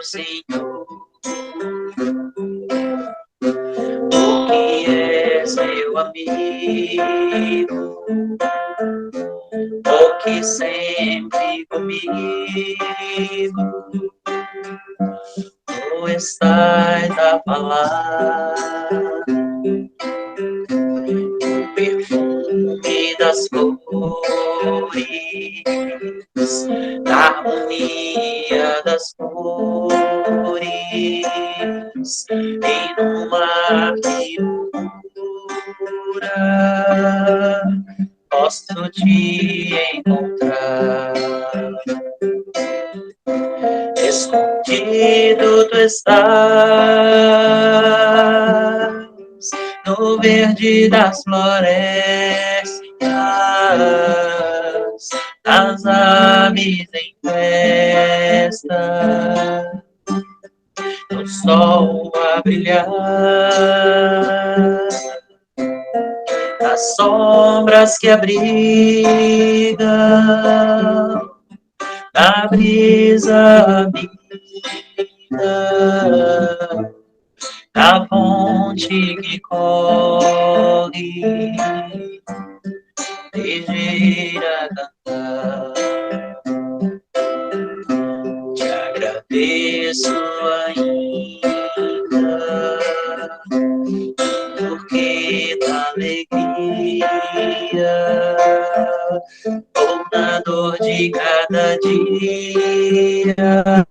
Senhor, porque és meu amigo, porque sempre comigo tu estás a falar, o perfume das flores, da harmonia das cores, em um mar que cura, posso te encontrar. Escondido tu estás no verde das florestas, as aves em festa, no sol a brilhar, as sombras que abrigam a brisa amiga, a fonte que corre, ligeira a cantar. Te agradeço ainda, porque da alegria ou na dor de cada dia.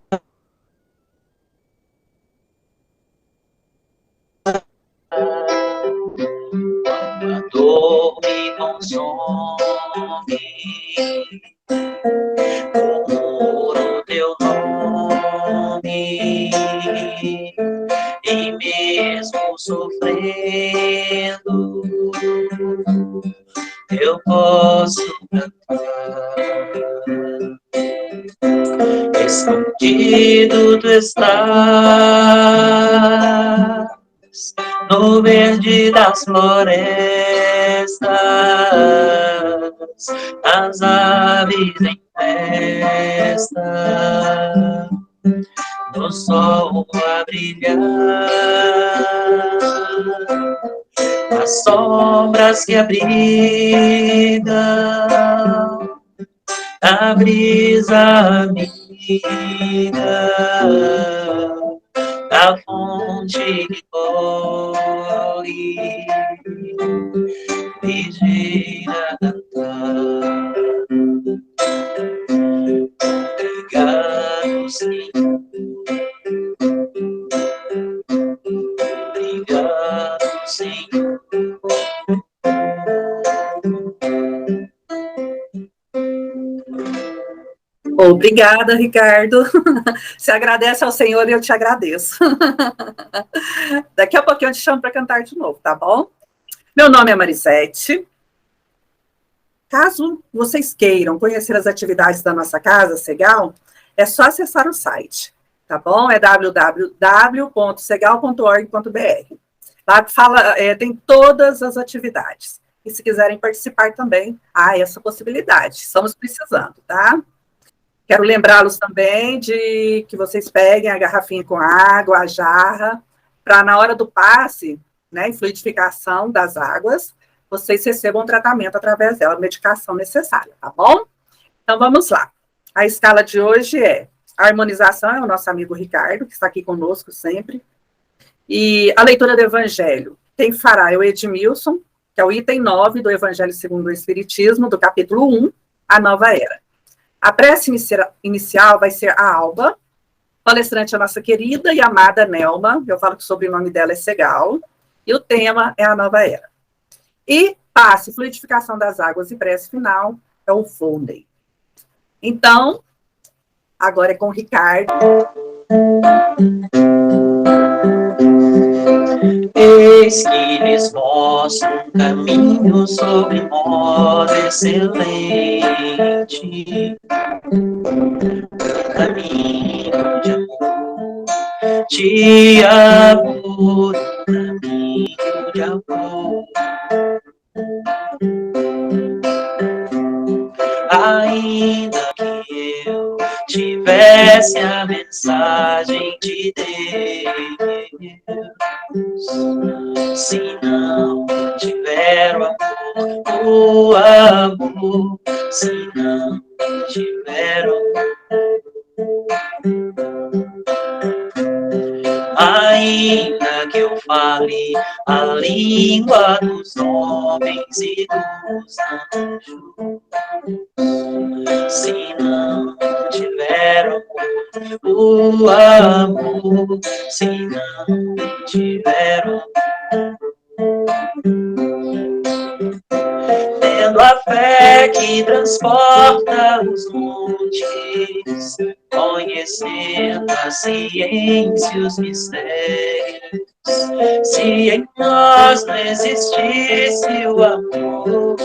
Quando a dor me consome, murmuro teu nome, e mesmo sofrendo, eu posso cantar. Escondido tu estás no verde das florestas, as aves em festa, no sol a brilhar, as sombras que abrigam a brisa amiga, a fonte que corre, ligeira a cantar. Obrigado, Senhor. Obrigado, Senhor. Obrigada, Ricardo. Você agradece ao Senhor e eu te agradeço. Daqui a pouquinho eu te chamo para cantar de novo, tá bom? Meu nome é Marisete. Caso vocês queiram conhecer as atividades da nossa casa, Segal, é só acessar o site, tá bom? É www.segal.org.br. Lá tem todas as atividades. E se quiserem participar também, há essa possibilidade. Estamos precisando, tá? Quero lembrá-los também de que vocês peguem a garrafinha com água, a jarra, para na hora do passe, né, e fluidificação das águas, vocês recebam um tratamento através dela, a medicação necessária, tá bom? Então, vamos lá. A escala de hoje é a harmonização, é o nosso amigo Ricardo, que está aqui conosco sempre. E a leitura do Evangelho, quem fará é o Edmilson, que é o item 9 do Evangelho segundo o Espiritismo, do capítulo 1, a nova era. A prece inicial vai ser a Alba, palestrante é a nossa querida e amada Nelma, eu falo que o sobrenome dela é Segal, e o tema é a nova era. E passe, fluidificação das águas e prece final é o Volney. Então, agora é com o Ricardo. Eis que lhes mostro um caminho sobre modo excelente, caminho de amor, caminho de amor. Ainda que eu tiver conhece a mensagem de Deus. Se não tiver o amor, se não tiver o ainda que eu fale a língua dos homens e dos anjos, se não tiver o amor, se não tiver o tendo a fé que transporta os montes, conhecendo a ciência e os mistérios. Se em nós não existisse o amor,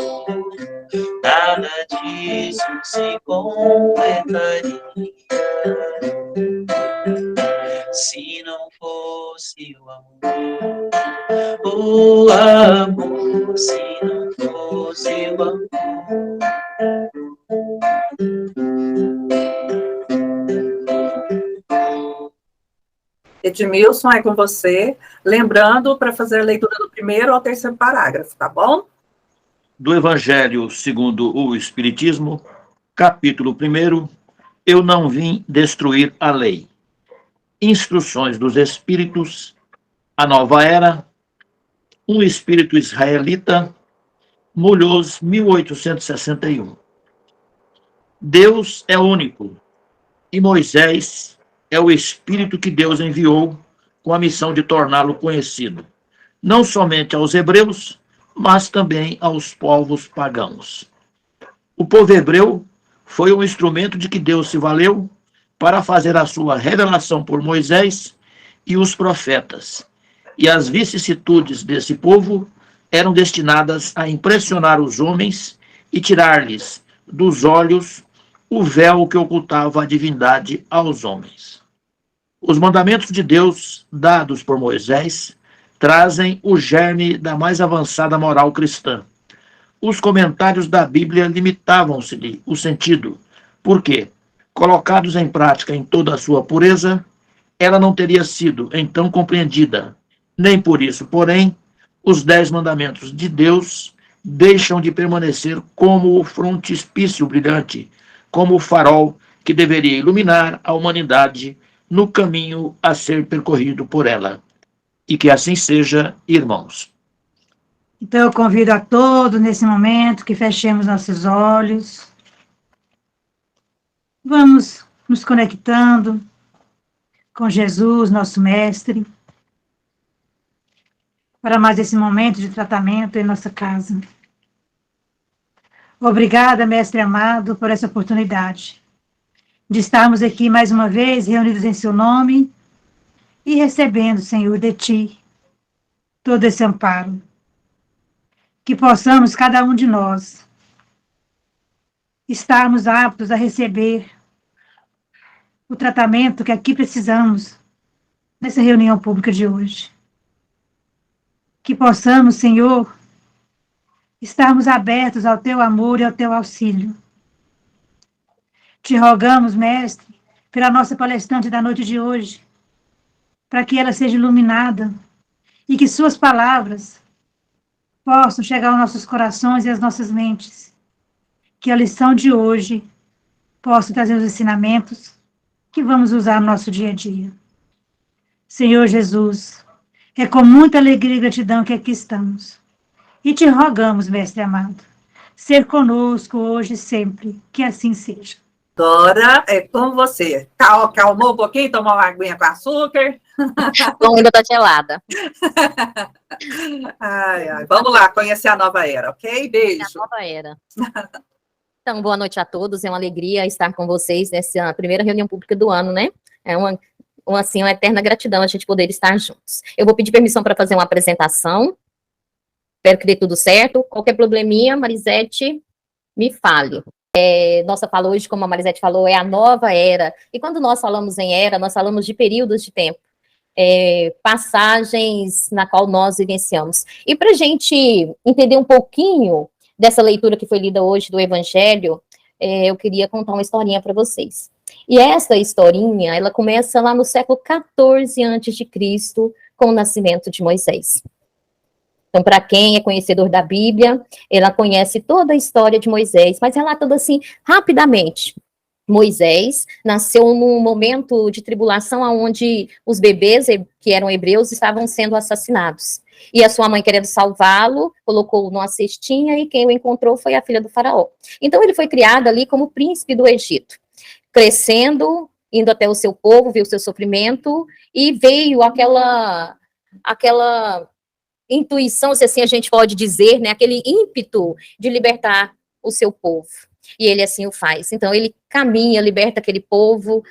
nada disso se completaria. Se não fosse o amor, se não fosse o amor. Edmilson, é com você. Lembrando para fazer a leitura do primeiro ao terceiro parágrafo, tá bom? Do Evangelho segundo o Espiritismo, capítulo 1, eu não vim destruir a lei. Instruções dos Espíritos, a nova era, um espírito israelita, Mulhouse, 1861. Deus é único, e Moisés é o espírito que Deus enviou com a missão de torná-lo conhecido, não somente aos hebreus, mas também aos povos pagãos. O povo hebreu foi um instrumento de que Deus se valeu para fazer a sua revelação por Moisés e os profetas, e as vicissitudes desse povo eram destinadas a impressionar os homens e tirar-lhes dos olhos o véu que ocultava a divindade aos homens. Os mandamentos de Deus, dados por Moisés, trazem o germe da mais avançada moral cristã. Os comentários da Bíblia limitavam-se-lhe o sentido, porque, colocados em prática em toda a sua pureza, ela não teria sido então compreendida. Nem por isso, porém, os 10 mandamentos de Deus deixam de permanecer como o frontispício brilhante, como o farol que deveria iluminar a humanidade no caminho a ser percorrido por ela. E que assim seja, irmãos. Então, eu convido a todos, nesse momento, que fechemos nossos olhos. Vamos nos conectando com Jesus, nosso Mestre, para mais esse momento de tratamento em nossa casa. Obrigada, Mestre amado, por essa oportunidade de estarmos aqui mais uma vez, reunidos em seu nome e recebendo, Senhor, de Ti, todo esse amparo. Que possamos, cada um de nós, estarmos aptos a receber o tratamento que aqui precisamos nessa reunião pública de hoje. Que possamos, Senhor, estarmos abertos ao Teu amor e ao Teu auxílio. Te rogamos, Mestre, pela nossa palestrante da noite de hoje, para que ela seja iluminada e que suas palavras possam chegar aos nossos corações e às nossas mentes. Que a lição de hoje possa trazer os ensinamentos que vamos usar no nosso dia a dia. Senhor Jesus, é com muita alegria e gratidão que aqui estamos. E te rogamos, Mestre amado, ser conosco hoje e sempre, que assim seja. Dora, é com você. Calmou um pouquinho, tomou uma aguinha com açúcar. Bom, ainda tá gelada. Ai. Vamos lá, conhecer a nova era, ok? Beijo. A nova era. Então, boa noite a todos. É uma alegria estar com vocês nessa primeira reunião pública do ano, né? É uma eterna gratidão a gente poder estar juntos. Eu vou pedir permissão para fazer uma apresentação. Espero que dê tudo certo. Qualquer probleminha, Marisete, me fale. Nossa fala hoje, como a Marisete falou, é a nova era. E quando nós falamos em era, nós falamos de períodos de tempo. Passagens na qual nós vivenciamos. E para a gente entender um pouquinho dessa leitura que foi lida hoje do Evangelho, eu queria contar uma historinha para vocês. E essa historinha, ela começa lá no século 14 a.C., com o nascimento de Moisés. Então, para quem é conhecedor da Bíblia, ela conhece toda a história de Moisés, mas relatando assim, rapidamente. Moisés nasceu num momento de tribulação onde os bebês que eram hebreus estavam sendo assassinados. E a sua mãe, querendo salvá-lo, colocou-o numa cestinha e quem o encontrou foi a filha do faraó. Então, ele foi criado ali como príncipe do Egito, crescendo, indo até o seu povo, viu o seu sofrimento, e veio aquela intuição, se assim a gente pode dizer, né, aquele ímpeto de libertar o seu povo. E ele assim o faz. Então, ele caminha, liberta aquele povo,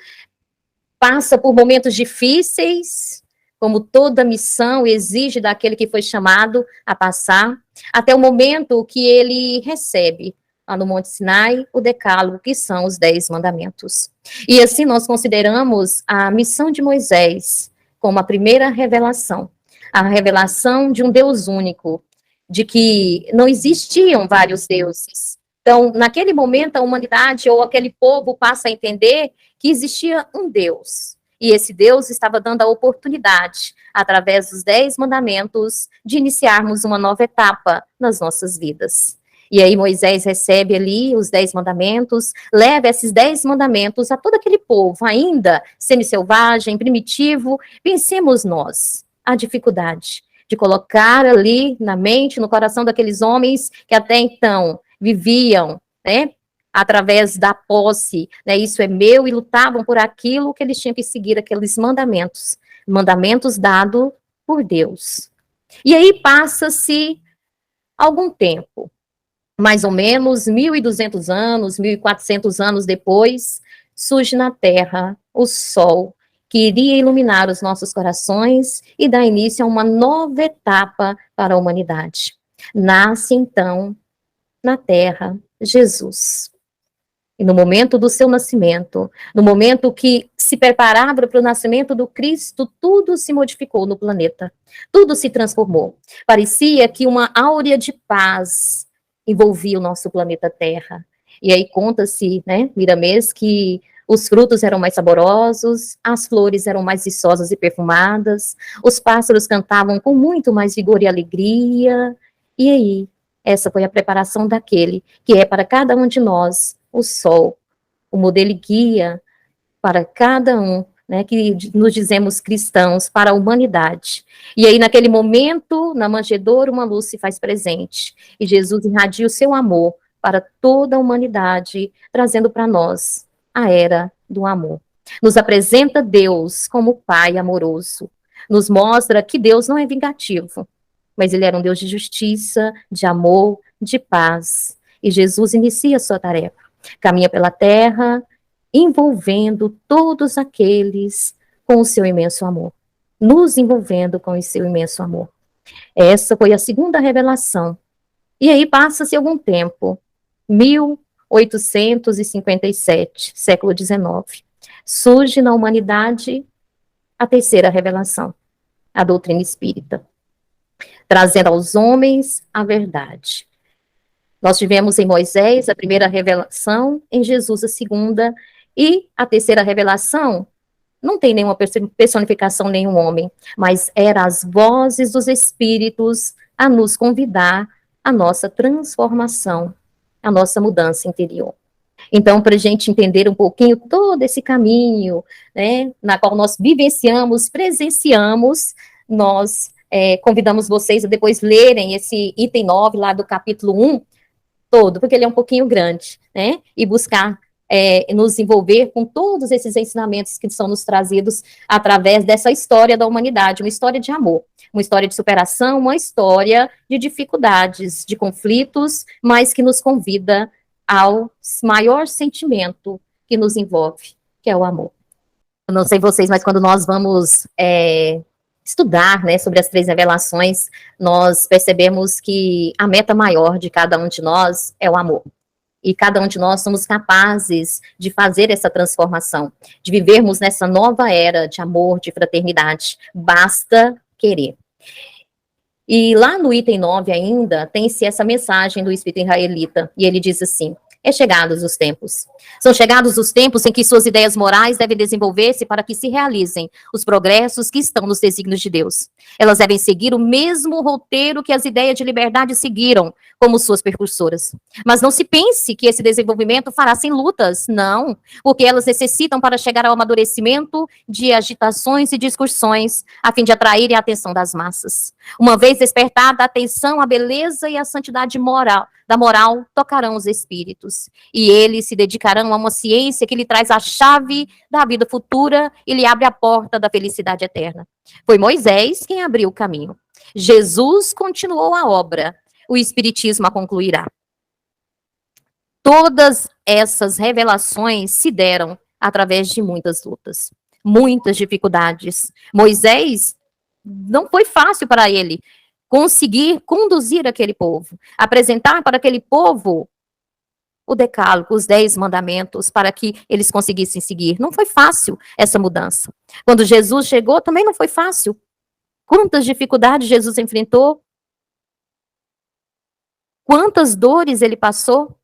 passa por momentos difíceis, como toda missão exige daquele que foi chamado a passar, até o momento que ele recebe, lá no Monte Sinai, o Decálogo, que são os 10 mandamentos. E assim nós consideramos a missão de Moisés como a primeira revelação, a revelação de um Deus único, de que não existiam vários deuses. Então, naquele momento, a humanidade ou aquele povo passa a entender que existia um Deus. E esse Deus estava dando a oportunidade, através dos 10 mandamentos, de iniciarmos uma nova etapa nas nossas vidas. E aí Moisés recebe ali os 10 mandamentos, leva esses 10 mandamentos a todo aquele povo, ainda semi-selvagem, primitivo. Vencemos nós a dificuldade de colocar ali na mente, no coração daqueles homens que até então viviam, né, através da posse, né, isso é meu, e lutavam por aquilo que eles tinham que seguir, aqueles mandamentos dados por Deus. E aí passa-se algum tempo, mais ou menos 1.200 anos, 1.400 anos depois, surge na Terra o Sol, que iria iluminar os nossos corações e dar início a uma nova etapa para a humanidade. Nasce, então, na Terra, Jesus. E no momento do seu nascimento, no momento que se preparava para o nascimento do Cristo, tudo se modificou no planeta, tudo se transformou. Parecia que uma áurea de paz envolvia o nosso planeta Terra. E aí conta-se, né, Miramês, que os frutos eram mais saborosos, as flores eram mais viçosas e perfumadas, os pássaros cantavam com muito mais vigor e alegria. E aí, essa foi a preparação daquele que é para cada um de nós o sol, o modelo e guia para cada um, né, que nos dizemos cristãos, para a humanidade. E aí, naquele momento, na manjedoura, uma luz se faz presente, e Jesus irradia o seu amor para toda a humanidade, trazendo para nós a era do amor. Nos apresenta Deus como Pai amoroso, nos mostra que Deus não é vingativo, mas ele era um Deus de justiça, de amor, de paz. E Jesus inicia a sua tarefa. Caminha pela terra, envolvendo todos aqueles com o seu imenso amor. Nos envolvendo com o seu imenso amor. Essa foi a segunda revelação. E aí passa-se algum tempo, 1857, século XIX. Surge na humanidade a terceira revelação, a doutrina espírita, trazendo aos homens a verdade. Nós tivemos em Moisés a primeira revelação, em Jesus a segunda, e a terceira revelação não tem nenhuma personificação, nenhum homem, mas eram as vozes dos espíritos a nos convidar à nossa transformação, à nossa mudança interior. Então, para a gente entender um pouquinho todo esse caminho, né, na qual nós vivenciamos, presenciamos, nós convidamos vocês a depois lerem esse item 9 lá do capítulo 1, todo, porque ele é um pouquinho grande, né, e buscar nos envolver com todos esses ensinamentos que são nos trazidos através dessa história da humanidade, uma história de amor, uma história de superação, uma história de dificuldades, de conflitos, mas que nos convida ao maior sentimento que nos envolve, que é o amor. Eu não sei vocês, mas quando nós vamos estudar, né, sobre as 3 revelações, nós percebemos que a meta maior de cada um de nós é o amor. E cada um de nós somos capazes de fazer essa transformação, de vivermos nessa nova era de amor, de fraternidade. Basta querer. E lá no item 9 ainda, tem-se essa mensagem do Espírito Israelita, e ele diz assim: É chegados os tempos. São chegados os tempos em que suas ideias morais devem desenvolver-se para que se realizem os progressos que estão nos desígnios de Deus. Elas devem seguir o mesmo roteiro que as ideias de liberdade seguiram, como suas precursoras. Mas não se pense que esse desenvolvimento fará sem lutas, não, porque elas necessitam para chegar ao amadurecimento de agitações e discussões, a fim de atraírem a atenção das massas. Uma vez despertada a atenção, a beleza e a santidade da moral tocarão os espíritos, e eles se dedicarão a uma ciência que lhe traz a chave da vida futura e lhe abre a porta da felicidade eterna. Foi Moisés quem abriu o caminho. Jesus continuou a obra. O Espiritismo a concluirá. Todas essas revelações se deram através de muitas lutas, muitas dificuldades. Moisés, não foi fácil para ele conseguir conduzir aquele povo, apresentar para aquele povo o decálogo, os 10 mandamentos, para que eles conseguissem seguir. Não foi fácil essa mudança. Quando Jesus chegou, também não foi fácil. Quantas dificuldades Jesus enfrentou? Quantas dores ele passou?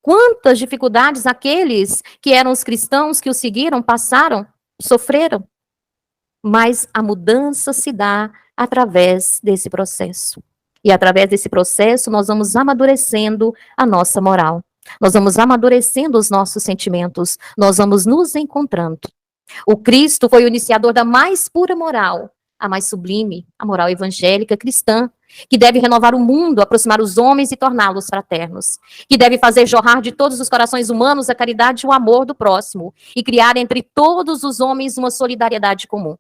Quantas dificuldades aqueles que eram os cristãos que o seguiram passaram, sofreram? Mas a mudança se dá através desse processo. E através desse processo nós vamos amadurecendo a nossa moral. Nós vamos amadurecendo os nossos sentimentos. Nós vamos nos encontrando. O Cristo foi o iniciador da mais pura moral, a mais sublime, a moral evangélica cristã, que deve renovar o mundo, aproximar os homens e torná-los fraternos, que deve fazer jorrar de todos os corações humanos a caridade e o amor do próximo, e criar entre todos os homens uma solidariedade comum.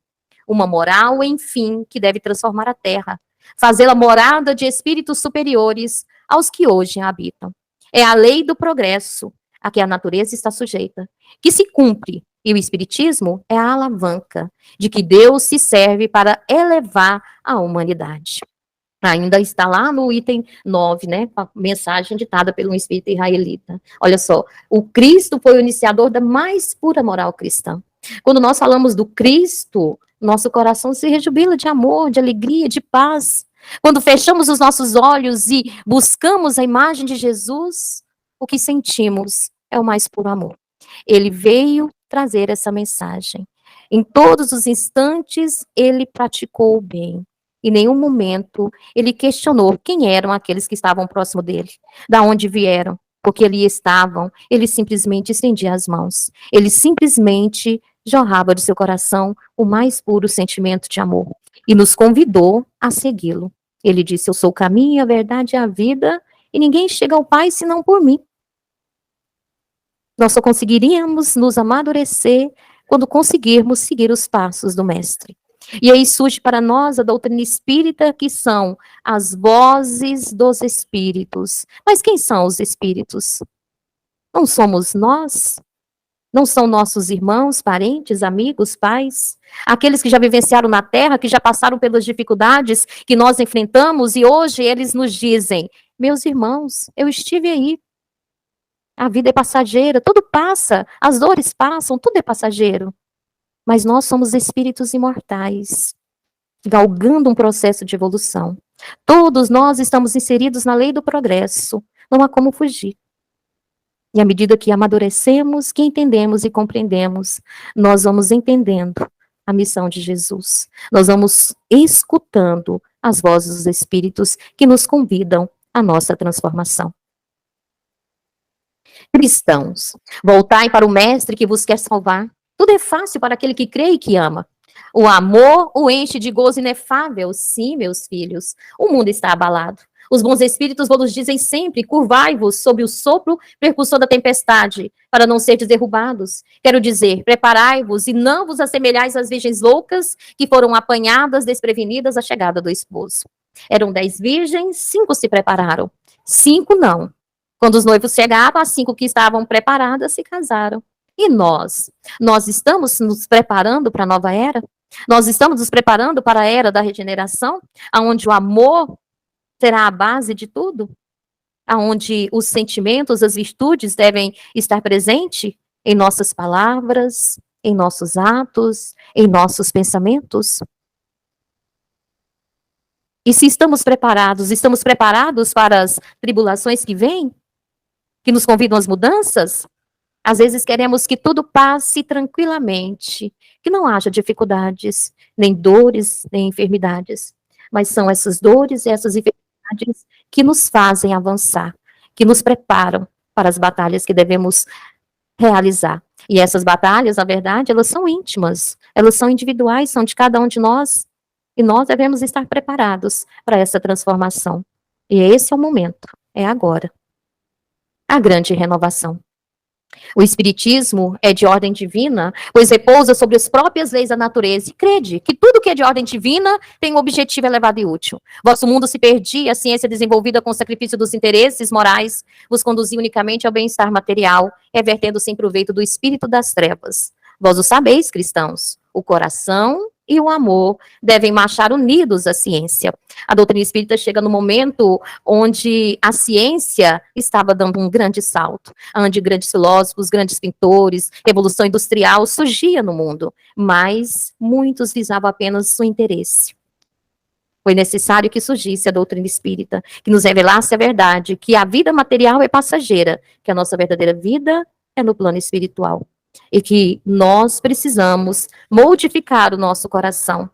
Uma moral, enfim, que deve transformar a terra, fazê-la morada de espíritos superiores aos que hoje a habitam. É a lei do progresso a que a natureza está sujeita, que se cumpre, e o Espiritismo é a alavanca de que Deus se serve para elevar a humanidade. Ainda está lá no item 9, né, a mensagem ditada pelo espírito israelita. Olha só, o Cristo foi o iniciador da mais pura moral cristã. Quando nós falamos do Cristo, nosso coração se rejubila de amor, de alegria, de paz. Quando fechamos os nossos olhos e buscamos a imagem de Jesus, o que sentimos é o mais puro amor. Ele veio trazer essa mensagem. Em todos os instantes, ele praticou o bem. Em nenhum momento ele questionou quem eram aqueles que estavam próximo dele, da onde vieram, porque ali estavam. Ele simplesmente estendia as mãos. Ele simplesmente jorrava de seu coração o mais puro sentimento de amor e nos convidou a segui-lo. Ele disse: eu sou o caminho, a verdade e a vida, e ninguém chega ao Pai senão por mim. Nós só conseguiríamos nos amadurecer quando conseguirmos seguir os passos do Mestre. E aí surge para nós a doutrina espírita, que são as vozes dos espíritos. Mas quem são os espíritos? Não somos nós? Não são nossos irmãos, parentes, amigos, pais? Aqueles que já vivenciaram na Terra, que já passaram pelas dificuldades que nós enfrentamos, e hoje eles nos dizem: meus irmãos, eu estive aí. A vida é passageira, tudo passa, as dores passam, tudo é passageiro. Mas nós somos espíritos imortais, galgando um processo de evolução. Todos nós estamos inseridos na lei do progresso, não há como fugir. E à medida que amadurecemos, que entendemos e compreendemos, nós vamos entendendo a missão de Jesus. Nós vamos escutando as vozes dos espíritos que nos convidam à nossa transformação. Cristãos, voltai para o Mestre que vos quer salvar. Tudo é fácil para aquele que crê e que ama. O amor o enche de gozo inefável. Sim, meus filhos, o mundo está abalado. Os bons espíritos vos dizem sempre: curvai-vos sob o sopro percussor da tempestade, para não serdes derrubados. Quero dizer, preparai-vos e não vos assemelhais às virgens loucas que foram apanhadas desprevenidas à chegada do esposo. Eram 10 virgens, 5 se prepararam. 5 não. Quando os noivos chegaram, as 5 que estavam preparadas se casaram. E nós? Nós estamos nos preparando para a nova era? Nós estamos nos preparando para a era da regeneração, onde o amor será a base de tudo? Onde os sentimentos, as virtudes devem estar presentes em nossas palavras, em nossos atos, em nossos pensamentos? E se estamos preparados para as tribulações que vêm? que nos convidam às mudanças? Às vezes queremos que tudo passe tranquilamente, que não haja dificuldades, nem dores, nem enfermidades. Mas são essas dores e essas enfermidades que nos fazem avançar, que nos preparam para as batalhas que devemos realizar. E essas batalhas, na verdade, elas são íntimas, elas são individuais, são de cada um de nós, e nós devemos estar preparados para essa transformação. E esse é o momento, é agora. A grande renovação. O Espiritismo é de ordem divina, pois repousa sobre as próprias leis da natureza. E crede que tudo que é de ordem divina tem um objetivo elevado e útil. Vosso mundo se perdia, a ciência desenvolvida com o sacrifício dos interesses morais vos conduzia unicamente ao bem-estar material, revertendo-se em proveito do espírito das trevas. Vós o sabeis, cristãos, o coração e o amor devem marchar unidos à ciência. A doutrina espírita chega no momento onde a ciência estava dando um grande salto, onde grandes filósofos, grandes pintores, revolução industrial surgia no mundo, mas muitos visavam apenas o interesse. Foi necessário que surgisse a doutrina espírita, que nos revelasse a verdade, que a vida material é passageira, que a nossa verdadeira vida é no plano espiritual. E que nós precisamos modificar o nosso coração.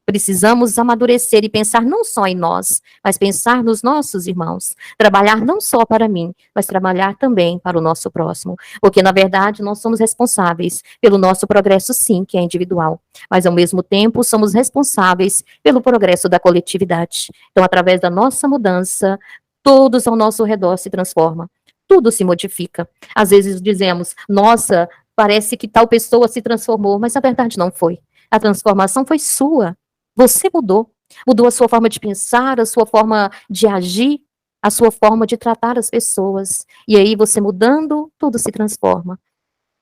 Precisamos amadurecer e pensar não só em nós, mas pensar nos nossos irmãos. Trabalhar não só para mim, mas trabalhar também para o nosso próximo. Porque, na verdade, nós somos responsáveis pelo nosso progresso, sim, que é individual. Mas, ao mesmo tempo, somos responsáveis pelo progresso da coletividade. Então, através da nossa mudança, todos ao nosso redor se transformam. Tudo se modifica. Às vezes dizemos, nossa, parece que tal pessoa se transformou, mas a verdade não foi. A transformação foi sua. Você mudou. Mudou a sua forma de pensar, a sua forma de agir, a sua forma de tratar as pessoas. E aí você mudando, tudo se transforma.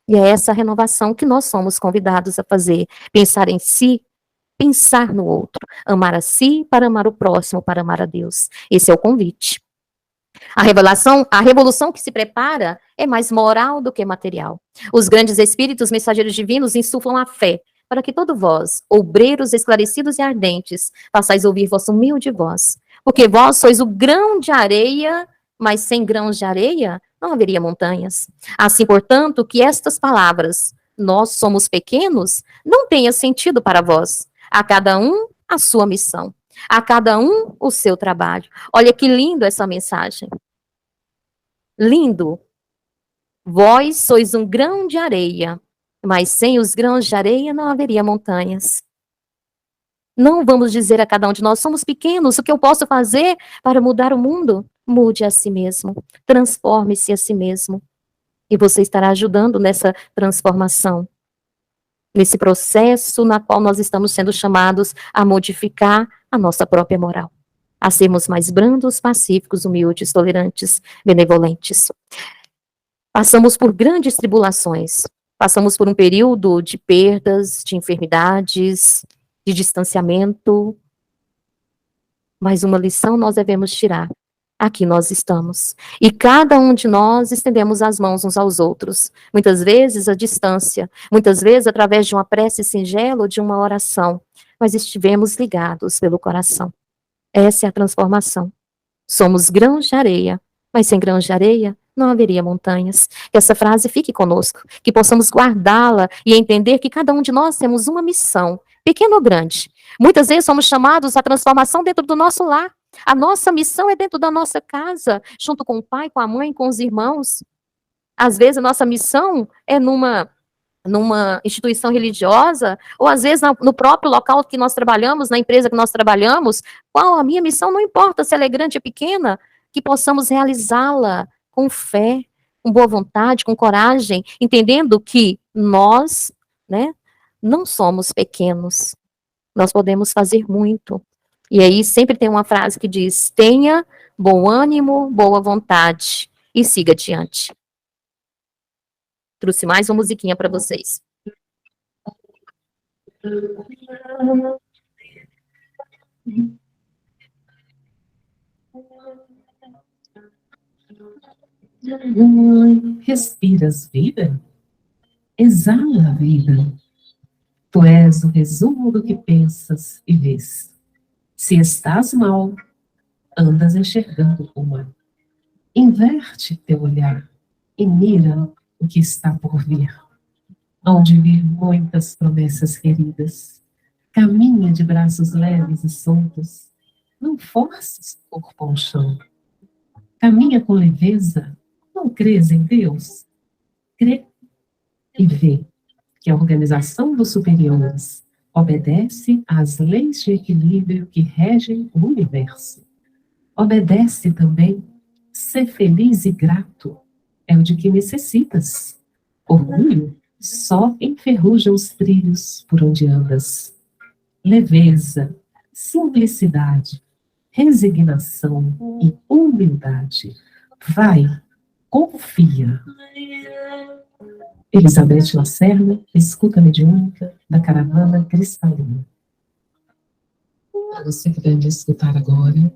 E é essa renovação que nós somos convidados a fazer. Pensar em si, pensar no outro. Amar a si para amar o próximo, para amar a Deus. Esse é o convite. A revolução que se prepara é mais moral do que material. Os grandes espíritos mensageiros divinos insuflam a fé, para que todo vós, obreiros esclarecidos e ardentes, façais ouvir vossa humilde voz. Porque vós sois o grão de areia, mas sem grãos de areia não haveria montanhas. Assim, portanto, que estas palavras, nós somos pequenos, não tenha sentido para vós. A cada um a sua missão. A cada um o seu trabalho. Olha que lindo essa mensagem. Lindo. Vós sois um grão de areia, mas sem os grãos de areia não haveria montanhas. Não vamos dizer a cada um de nós, somos pequenos, o que eu posso fazer para mudar o mundo? Mude a si mesmo, transforme-se a si mesmo. E você estará ajudando nessa transformação. Nesse processo na qual nós estamos sendo chamados a modificar a nossa própria moral, a sermos mais brandos, pacíficos, humildes, tolerantes, benevolentes. Passamos por grandes tribulações, passamos por um período de perdas, de enfermidades, de distanciamento, mas uma lição nós devemos tirar. Aqui nós estamos. E cada um de nós estendemos as mãos uns aos outros. Muitas vezes à distância, muitas vezes através de uma prece singela ou de uma oração. Mas estivemos ligados pelo coração. Essa é a transformação. Somos grãos de areia, mas sem grãos de areia não haveria montanhas. Que essa frase fique conosco, que possamos guardá-la e entender que cada um de nós temos uma missão, pequena ou grande. Muitas vezes somos chamados à transformação dentro do nosso lar. A nossa missão é dentro da nossa casa, junto com o pai, com a mãe, com os irmãos. Às vezes a nossa missão é numa instituição religiosa, ou às vezes no próprio local que nós trabalhamos, na empresa que nós trabalhamos. Qual a minha missão? Não importa se ela é grande ou pequena, que possamos realizá-la com fé, com boa vontade, com coragem, entendendo que nós, não somos pequenos. Nós podemos fazer muito. E aí sempre tem uma frase que diz, tenha bom ânimo, boa vontade e siga adiante. Trouxe mais uma musiquinha para vocês. Respiras vida? Exala a vida. Tu és o resumo do que pensas e vês. Se estás mal, andas enxergando o mal. Inverte teu olhar e mira o que está por vir. Onde vir muitas promessas queridas. Caminha de braços leves e soltos. Não forces o corpo ao chão. Caminha com leveza. Não crês em Deus? Crê e vê que a organização dos superiores obedece às leis de equilíbrio que regem o universo. Obedece também, ser feliz e grato é o de que necessitas. Orgulho só enferruja os trilhos por onde andas. Leveza, simplicidade, resignação e humildade. Vai, confia. Elizabeth Lacerda, escuta mediúnica da Caravana Cristalina. Para você que deve escutar agora,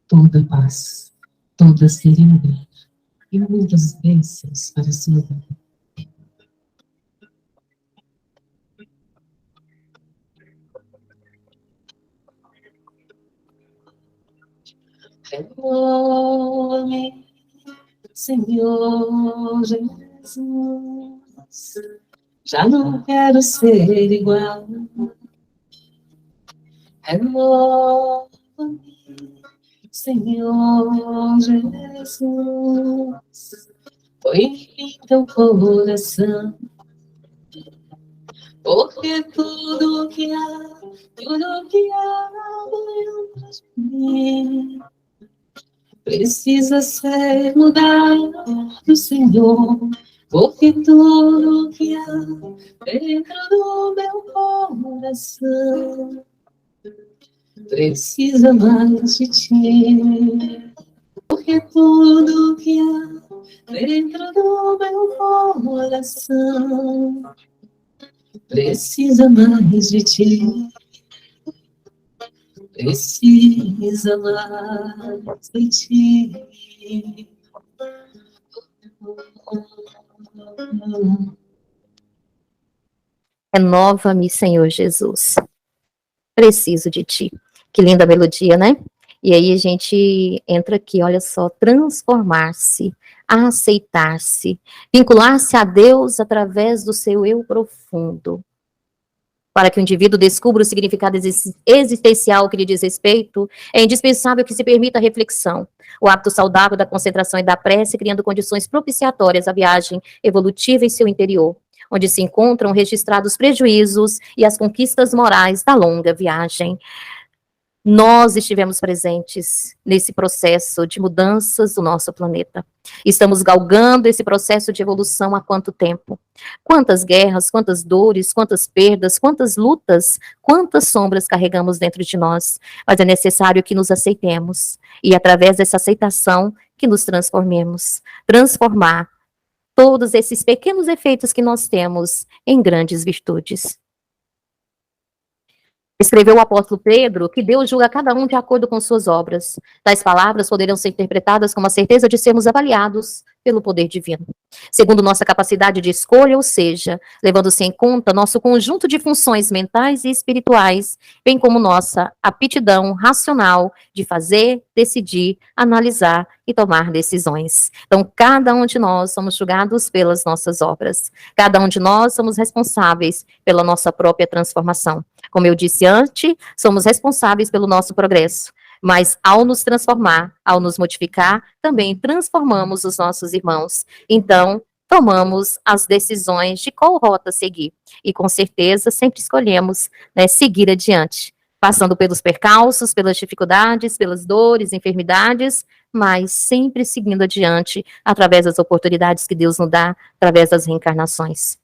toda paz, toda serenidade e muitas bênçãos para a sua vida. Perdoa-me, Senhor Jesus, já não quero ser igual. Renova-me, Senhor Jesus, põe em mim teu coração, porque tudo que há dentro de mim precisa ser mudado, Senhor, porque tudo que há dentro do meu coração precisa mais de ti, porque tudo que há dentro do meu coração precisa mais de ti, precisa mais de ti. Renova-me, Senhor Jesus. Preciso de ti. Que linda melodia, né? E aí a gente entra aqui, olha só, transformar-se, aceitar-se, vincular-se a Deus através do seu eu profundo. Para que o indivíduo descubra o significado existencial que lhe diz respeito, é indispensável que se permita a reflexão, o hábito saudável da concentração e da prece, criando condições propiciatórias à viagem evolutiva em seu interior, onde se encontram registrados prejuízos e as conquistas morais da longa viagem. Nós estivemos presentes nesse processo de mudanças do nosso planeta. Estamos galgando esse processo de evolução há quanto tempo? Quantas guerras, quantas dores, quantas perdas, quantas lutas, quantas sombras carregamos dentro de nós. Mas é necessário que nos aceitemos e, através dessa aceitação, que nos transformemos. Transformar todos esses pequenos efeitos que nós temos em grandes virtudes. Escreveu o apóstolo Pedro que Deus julga cada um de acordo com suas obras. Tais palavras poderão ser interpretadas como a certeza de sermos avaliados pelo poder divino, segundo nossa capacidade de escolha, ou seja, levando-se em conta nosso conjunto de funções mentais e espirituais, bem como nossa aptidão racional de fazer, decidir, analisar e tomar decisões. Então, cada um de nós somos julgados pelas nossas obras. Cada um de nós somos responsáveis pela nossa própria transformação. Como eu disse antes, somos responsáveis pelo nosso progresso. Mas ao nos transformar, ao nos modificar, também transformamos os nossos irmãos. Então, tomamos as decisões de qual rota seguir. E com certeza sempre escolhemos, né, seguir adiante, passando pelos percalços, pelas dificuldades, pelas dores, enfermidades, mas sempre seguindo adiante através das oportunidades que Deus nos dá, através das reencarnações.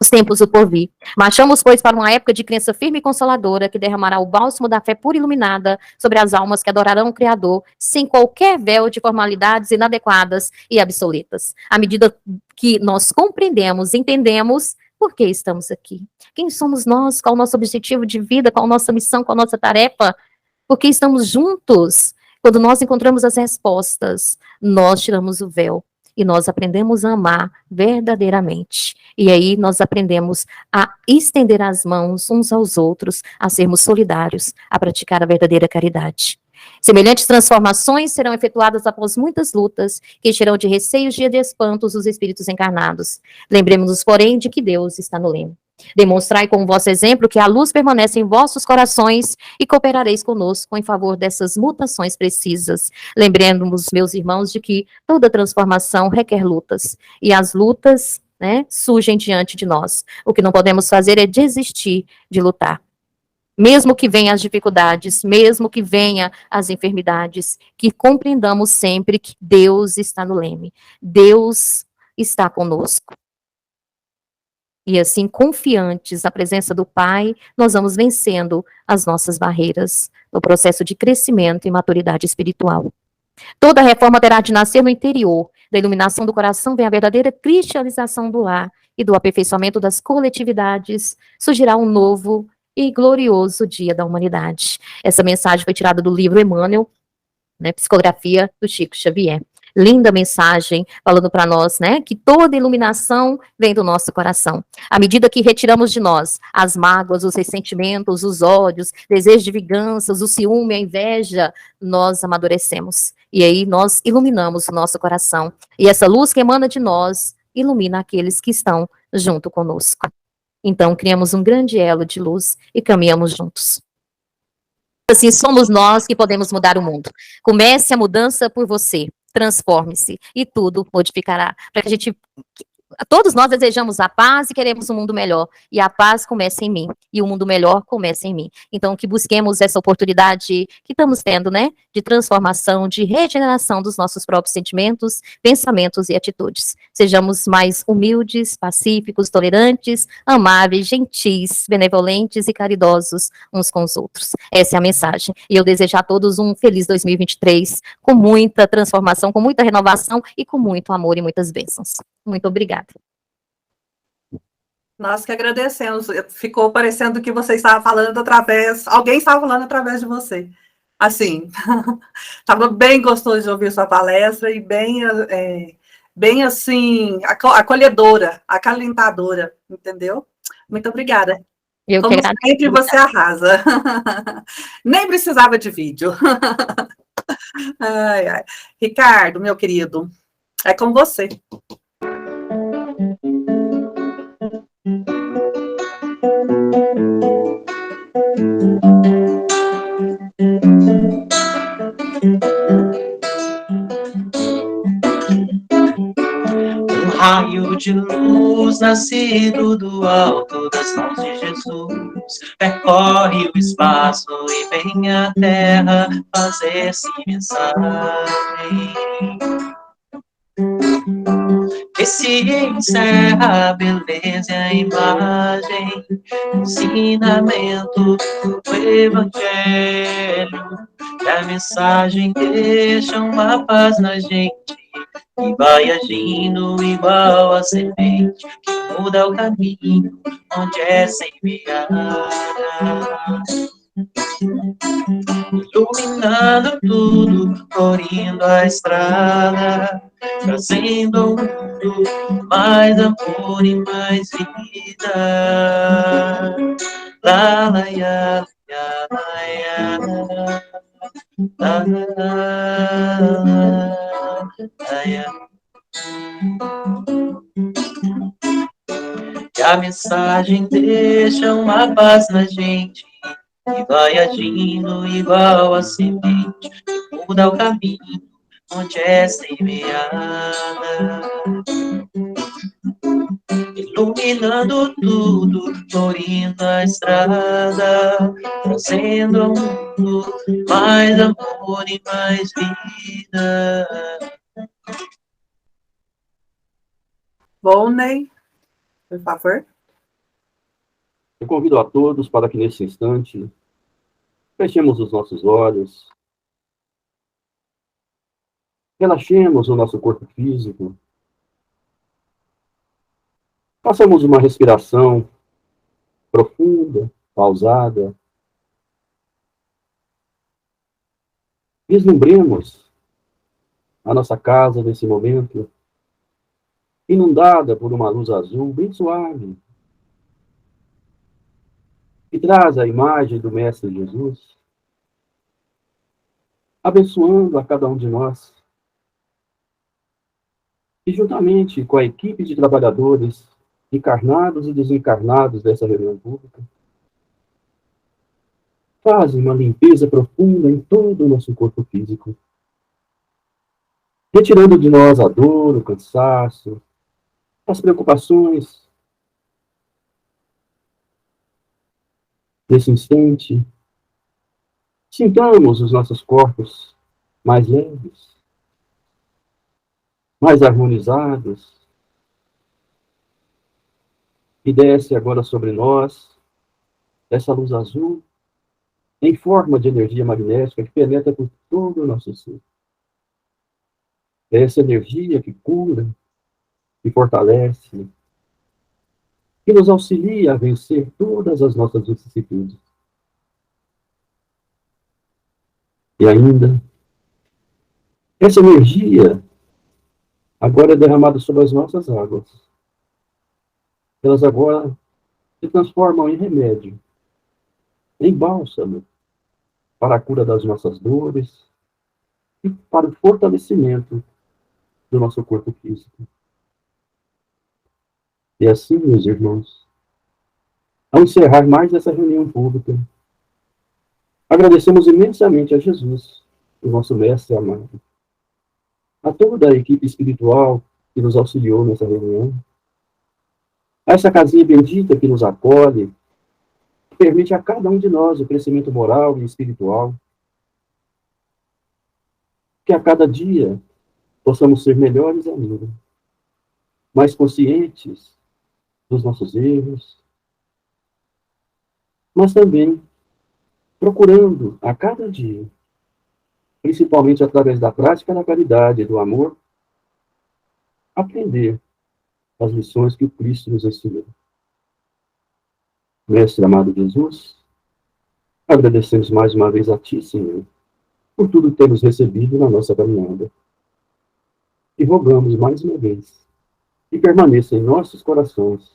Os tempos do porvir. Marchamos, pois, para uma época de crença firme e consoladora, que derramará o bálsamo da fé pura e iluminada sobre as almas que adorarão o Criador, sem qualquer véu de formalidades inadequadas e obsoletas. À medida que nós compreendemos, entendemos por que estamos aqui. Quem somos nós? Qual o nosso objetivo de vida? Qual a nossa missão? Qual a nossa tarefa? Por que estamos juntos? Quando nós encontramos as respostas, nós tiramos o véu. E nós aprendemos a amar verdadeiramente. E aí nós aprendemos a estender as mãos uns aos outros, a sermos solidários, a praticar a verdadeira caridade. Semelhantes transformações serão efetuadas após muitas lutas, que encherão de receios e de espantos os espíritos encarnados. Lembremos-nos, porém, de que Deus está no leme. Demonstrai com o vosso exemplo que a luz permanece em vossos corações e cooperareis conosco em favor dessas mutações precisas. Lembremos, meus irmãos, de que toda transformação requer lutas, e as lutas, né, surgem diante de nós. O que não podemos fazer é desistir de lutar. Mesmo que venham as dificuldades, mesmo que venham as enfermidades, que compreendamos sempre que Deus está no leme. Deus está conosco. E assim, confiantes na presença do Pai, nós vamos vencendo as nossas barreiras no processo de crescimento e maturidade espiritual. Toda reforma terá de nascer no interior. Da iluminação do coração vem a verdadeira cristianização do lar e do aperfeiçoamento das coletividades. Surgirá um novo e glorioso dia da humanidade. Essa mensagem foi tirada do livro Emmanuel, né, Psicografia do Chico Xavier. Linda mensagem, falando para nós, né, que toda iluminação vem do nosso coração. À medida que retiramos de nós as mágoas, os ressentimentos, os ódios, desejos de vinganças, o ciúme, a inveja, nós amadurecemos. E aí nós iluminamos o nosso coração. E essa luz que emana de nós ilumina aqueles que estão junto conosco. Então, criamos um grande elo de luz e caminhamos juntos. Assim, somos nós que podemos mudar o mundo. Comece a mudança por você. Transforme-se e tudo modificará. Para que a gente, todos nós desejamos a paz e queremos um mundo melhor. E a paz começa em mim. E o mundo melhor começa em mim. Então, que busquemos essa oportunidade que estamos tendo, né? De transformação, de regeneração dos nossos próprios sentimentos, pensamentos e atitudes. Sejamos mais humildes, pacíficos, tolerantes, amáveis, gentis, benevolentes e caridosos uns com os outros. Essa é a mensagem. E eu desejo a todos um feliz 2023, com muita transformação, com muita renovação e com muito amor e muitas bênçãos. Muito obrigada. Nós que agradecemos. Ficou parecendo que você estava falando através... Alguém estava falando através de você. Assim, estava bem gostoso de ouvir sua palestra e bem assim, acolhedora, acalentadora, entendeu? Muito obrigada. Eu Como que agradeço. sempre, você arrasa. Nem precisava de vídeo. Ai, ai. Ricardo, meu querido, é com você. Um raio de luz nascido do alto das mãos de Jesus percorre o espaço e vem à terra fazer-se mensagem. Que se encerra a beleza e a imagem, o ensinamento do Evangelho, que a mensagem deixa uma paz na gente, e vai agindo igual a semente, que muda o caminho onde é semeada. Iluminando tudo, florindo a estrada, trazendo ao mundo mais amor e mais vida. Lá, lá, ya, ya, ya, lá, lá, ya. Que a mensagem deixa uma paz na gente, e vai agindo igual a semente, que muda o caminho onde é semeada. Iluminando tudo, florindo a estrada, trazendo ao mundo mais amor e mais vida. Bom, Ney, por favor. Eu convido a todos para que, nesse instante, fechemos os nossos olhos, relaxemos o nosso corpo físico, façamos uma respiração profunda, pausada, vislumbremos a nossa casa nesse momento, inundada por uma luz azul bem suave, que traz a imagem do Mestre Jesus. abençoando a cada um de nós. E juntamente com a equipe de trabalhadores, encarnados e desencarnados dessa reunião pública, fazem uma limpeza profunda em todo o nosso corpo físico, retirando de nós a dor, o cansaço, as preocupações. Nesse instante, sintamos os nossos corpos mais leves, mais harmonizados, e desce agora sobre nós essa luz azul em forma de energia magnética que penetra por todo o nosso ser. É essa energia que cura, que fortalece, que nos auxilia a vencer todas as nossas vicissitudes. E ainda, essa energia agora é derramada sobre as nossas águas. Elas agora se transformam em remédio, em bálsamo, para a cura das nossas dores e para o fortalecimento do nosso corpo físico. E assim, meus irmãos, ao encerrar mais essa reunião pública, agradecemos imensamente a Jesus, o nosso mestre amado, a toda a equipe espiritual que nos auxiliou nessa reunião, a essa casinha bendita que nos acolhe, que permite a cada um de nós o crescimento moral e espiritual, que a cada dia possamos ser melhores amigos, mais conscientes dos nossos erros, mas também procurando a cada dia, principalmente através da prática da caridade e do amor, aprender as lições que o Cristo nos ensinou. Mestre amado Jesus, agradecemos mais uma vez a Ti, Senhor, por tudo que temos recebido na nossa caminhada. E rogamos mais uma vez que permaneça em nossos corações,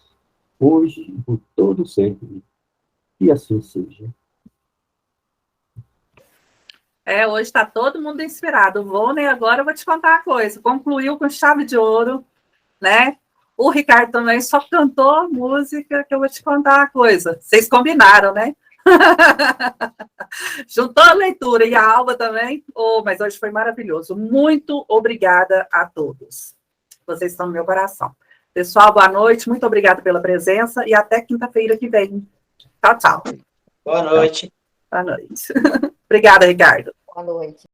hoje e por todo sempre. E assim seja. Hoje está todo mundo inspirado. O Vônei, agora eu vou te contar uma coisa. Concluiu com chave de ouro, né? O Ricardo também só cantou a música, que eu vou te contar uma coisa. Vocês combinaram, né? Juntou a leitura e a Alba também. Mas hoje foi maravilhoso. Muito obrigada a todos. Vocês estão no meu coração. Pessoal, boa noite. Muito obrigada pela presença e até quinta-feira que vem. Tchau, tchau. Boa noite. Boa noite. Obrigada, Ricardo. Boa noite.